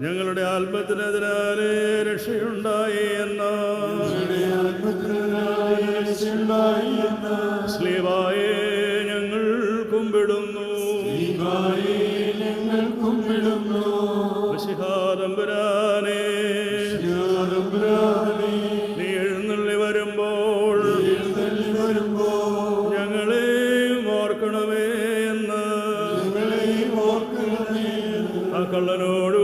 ഞങ്ങളുടെ ആത്മത്തിനെതിരാലെ രക്ഷയുണ്ടായി എന്ന് സ്ലീവായെ ഞങ്ങൾ കുമ്പിടുന്നു. തമ്പുരാനേ, നീ എഴുന്നള്ളി വരുമ്പോൾ ഞങ്ങളെയും ഓർക്കണമേ എന്ന് ആ കള്ളനോട്